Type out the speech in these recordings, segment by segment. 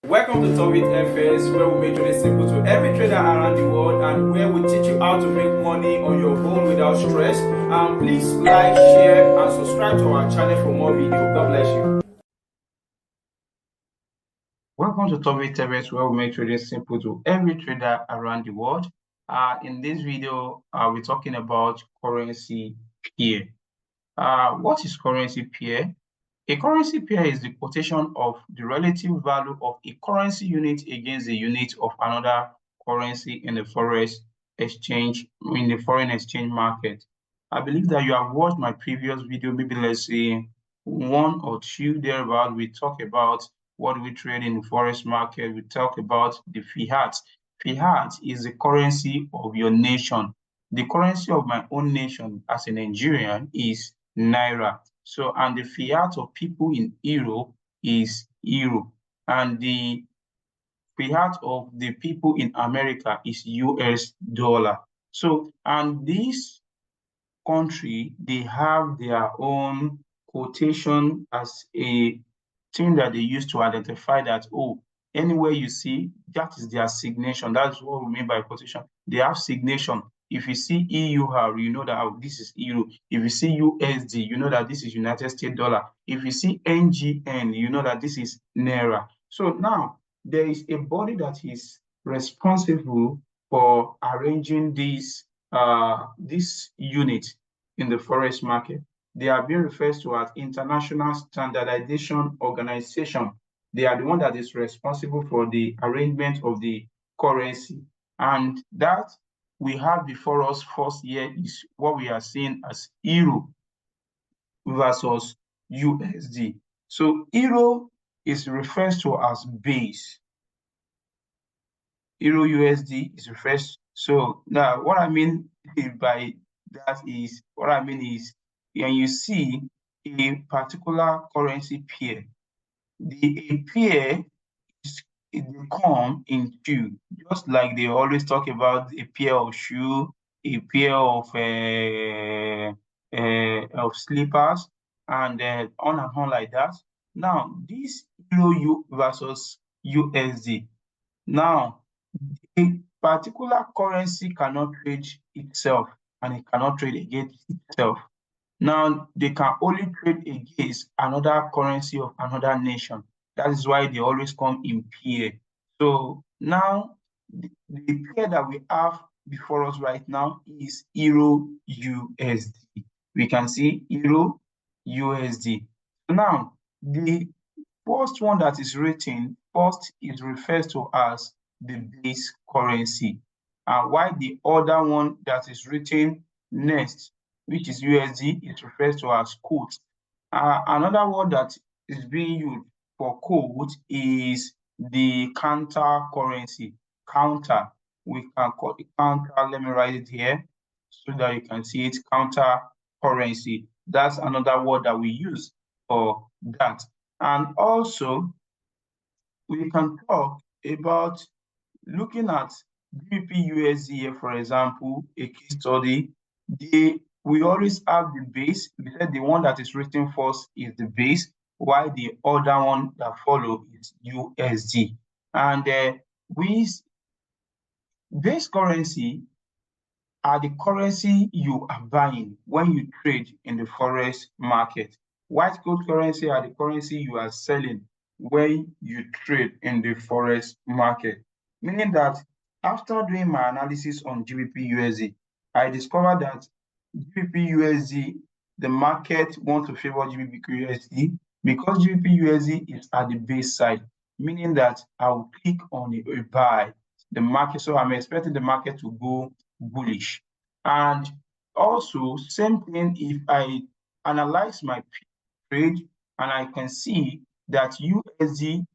Welcome to novice, where we make trading simple to every trader around the world and where we teach you how to make money on your own without stress. Please like, share, and subscribe to our channel for more videos. God bless you. Welcome to novice, where we make trading simple to every trader around the world. In this video, we're talking about currency pair. What is currency pair? A currency pair is the quotation of the relative value of a currency unit against the unit of another currency in the foreign exchange market. I believe that you have watched my previous video, maybe let's say one or two thereabout. We talk about what we trade in the forex market. We talk about the fiat. Fiat is the currency of your nation. The currency of my own nation as a Nigerian is Naira. So, and the fiat of people in Europe is Euro. And the fiat of the people in America is US dollar. So, and this country, they have their own quotation as a thing that they use to identify that, oh, anywhere you see, that is their signation. That's what we mean by quotation. They have signation. If you see EUR, you know that this is Euro. If you see USD, you know that this is United States dollar. If you see NGN, you know that this is Naira. So now there is a body that is responsible for arranging this unit in the forex market. They are being referred to as International Standardization Organization. They are the one that is responsible for the arrangement of the currency. And that we have before us first here is what we are seeing as Euro versus USD. So Euro is referred to as base. Euro USD is referred. So now what I mean by that is, when you see a particular currency pair, a pair it will come in two, just like they always talk about a pair of shoe, a pair of slippers, and on like that. Now, this Euro U versus USD. Now, a particular currency cannot trade itself and it cannot trade against itself. Now, they can only trade against another currency of another nation. That is why they always come in pair. So now, the pair that we have before us right now is Euro USD. We can see Euro USD. Now, the first one that is written first is referred to as the base currency, and while the other one that is written next, which is USD, is referred to as quote. Another word that is being used for quote is the counter currency. Counter, we can call it counter. Let me write it here so that you can see it. Counter currency. That's another word that we use for that. And also, we can talk about looking at GBP USD here, for example, a case study. We always have the base. We said the one that is written first is the base, while the other one that follow is USD. And base currency are the currency you are buying when you trade in the forex market. White gold currency are the currency you are selling when you trade in the forex market. Meaning that after doing my analysis on GBP USD, I discovered that GBP USD, the market wants to favor GBP USD because GBP USD is at the base side, meaning that I will click on a buy the market. So I'm expecting the market to go bullish. And also, same thing if I analyze my trade and I can see that USD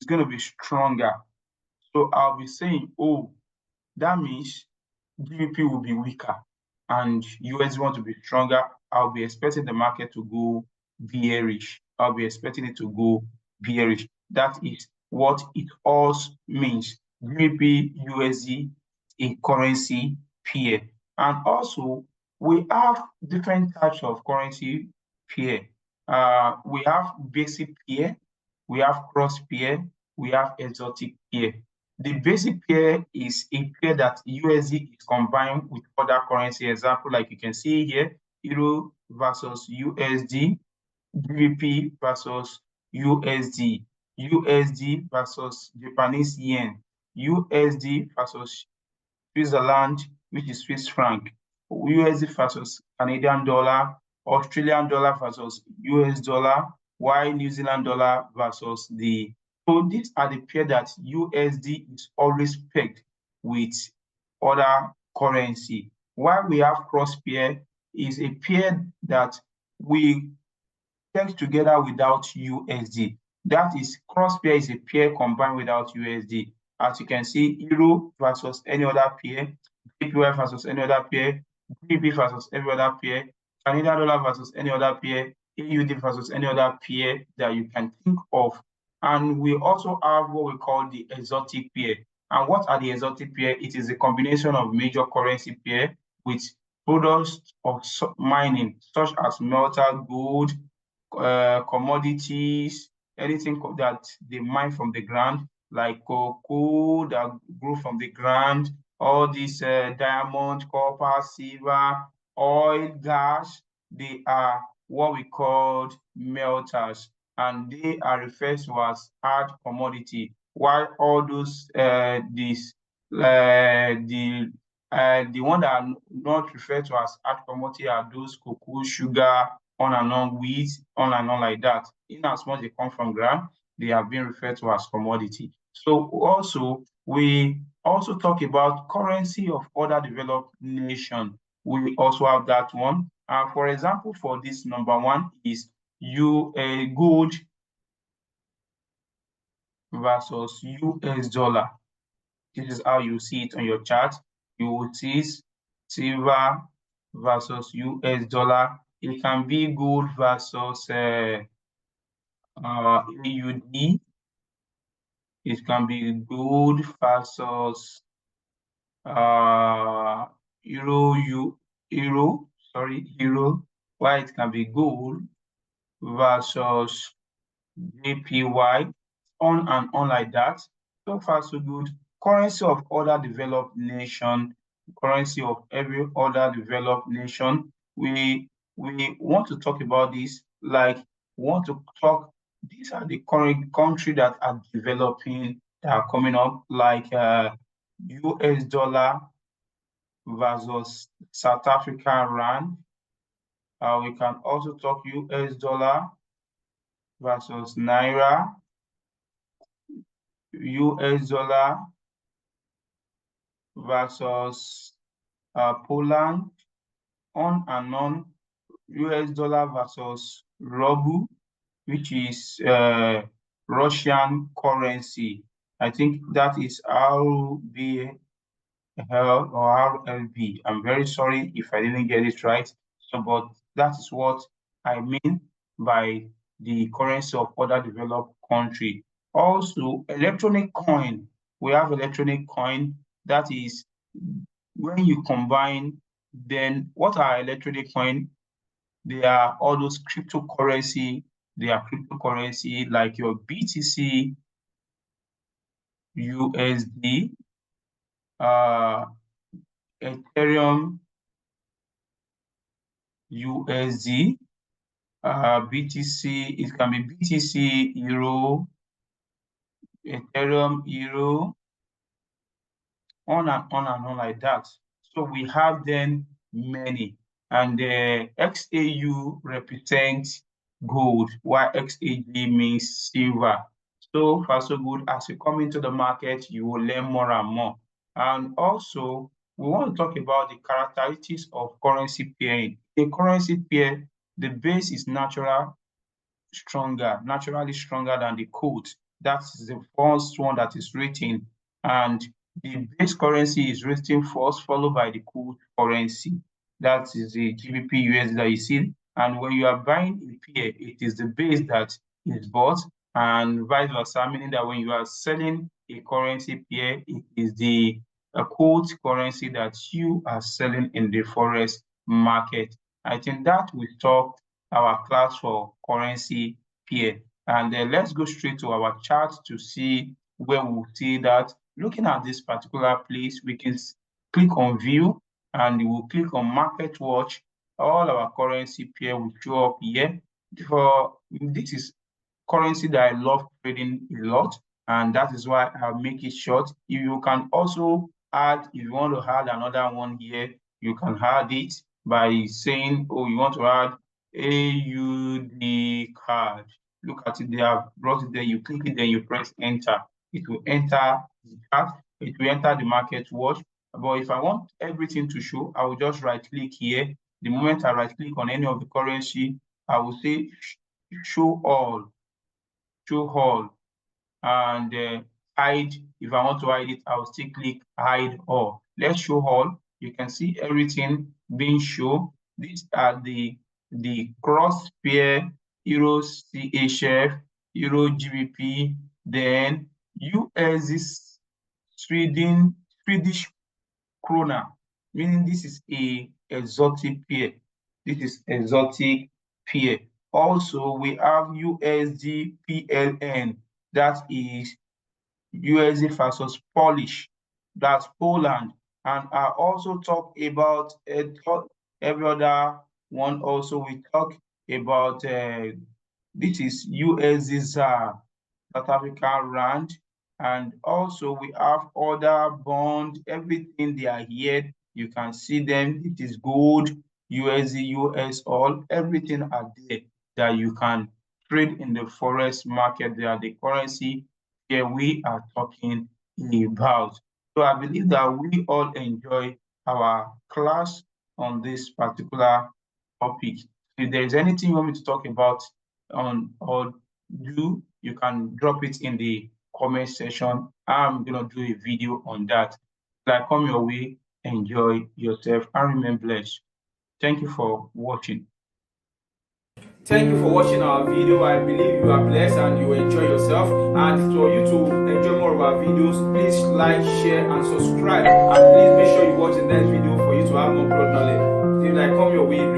is going to be stronger. So I'll be saying, oh, that means GBP will be weaker and USD want to be stronger. I'll be expecting the market to go bearish. I'll be expecting it to go bearish. That is what it all means. GBP USD, a currency pair. And also, we have different types of currency pair. We have basic pair, we have cross pair, we have exotic pair. The basic pair is a pair that USD is combined with other currency. Example, like you can see here, Euro versus USD, GBP versus USD, USD versus Japanese yen, USD versus Switzerland, which is Swiss franc, USD versus Canadian dollar, Australian dollar versus US dollar, while New Zealand dollar versus the. So these are the pair that USD is always pegged with other currency. While we have cross pair is a pair that we peg together without USD. That is, cross pair is a pair combined without USD. As you can see, Euro versus any other pair, JPY versus any other pair, GBP versus every other pair, Canadian dollar versus any other pair, AUD versus any other pair that you can think of. And we also have what we call the exotic pair. And what are the exotic pair? It is a combination of major currency pair with products of mining, such as metal, gold, commodities, anything that they mine from the ground, like cocoa that grow from the ground, all these diamond, copper, silver, oil, gas, they are what we call melters, and they are referred to as hard commodity, while all those the one that are not referred to as hard commodity are those cocoa, sugar, on and on, wheat, on and on like that. In as much they come from ground, they have been referred to as commodity. So also, we also talk about currency of other developed nation. We also have that one. For example, for this number one is gold versus US dollar. This is how you see it on your chart. You will see silver versus US dollar. It can be gold versus AUD. It can be gold versus euro, while it can be gold versus JPY, on and on like that. So far, so good. Currency of other developed nation, currency of every other developed nation. We want to talk about this, like we want to talk, these are the current country that are developing, that are coming up, like US dollar versus South African rand. We can also talk US dollar versus Naira, US dollar versus Poland, on and on, US dollar versus ruble, which is Russian currency. I think that is RBL or RLB. I'm very sorry if I didn't get it right. So, but that is what I mean by the currency of other developed country. Also, electronic coin. We have electronic coin. That is when you combine, then what are electronic coin? They are all those cryptocurrency. They are cryptocurrency like your BTC, USD, Ethereum, USD, BTC. It can be BTC, Euro, Ethereum, Euro, on and on and on like that. So we have then many, and the XAU represents gold, while XAG means silver. So far, so good. As you come into the market, you will learn more and more. And also, we want to talk about the characteristics of currency pairing. A currency pair, the base is naturally stronger than the code. That's the first one that is written. And the base currency is written first, followed by the code currency. That is the GBP USD that you see. And when you are buying a pair, it is the base that is bought, and vice versa, meaning that when you are selling a currency pair, it is the code currency that you are selling in the Forex market. I think that we stopped our class for currency pair. And let's go straight to our chart to see where we'll see that. Looking at this particular place, we can click on view and we'll click on market watch. All our currency pair will show up here. This is currency that I love trading a lot, and that is why I'll make it short. You can also add, if you want to add another one here, you can add it by saying, oh, you want to add AUD card. Look at it, they have brought it there. You click it, then you press enter. It will enter the chart, it will enter the market watch. But if I want everything to show, I will just right click here. The moment I right click on any of the currency, I will say show all, and hide. If I want to hide it, I'll still click hide all. Let's show all. You can see everything being shown. These are the cross pair, Euro CHF, Euro GBP, then USD Swedish krona, meaning this is a exotic pair. This is exotic pair. Also, we have USD PLN, that is USD versus Polish, that's Poland. And I also talk about every other one. Also, we talk about this is USD ZAR, South African rand, and also we have other bond, everything they are here. You can see them. It is gold, USD, US, all, everything are there that you can trade in the forex market. They are the currency here we are talking about. So I believe that we all enjoy our class on this particular topic. If there is anything you want me to talk about on or do, you can drop it in the comment section. I'm gonna do a video on that. Like, come your way, enjoy yourself, and remain blessed. Thank you for watching. Thank you for watching our video. I believe you are blessed and you enjoy yourself. And for you to enjoy more of our videos, please like, share, and subscribe. And please make sure you watch the next video for you to have more broad knowledge. Till I come your way.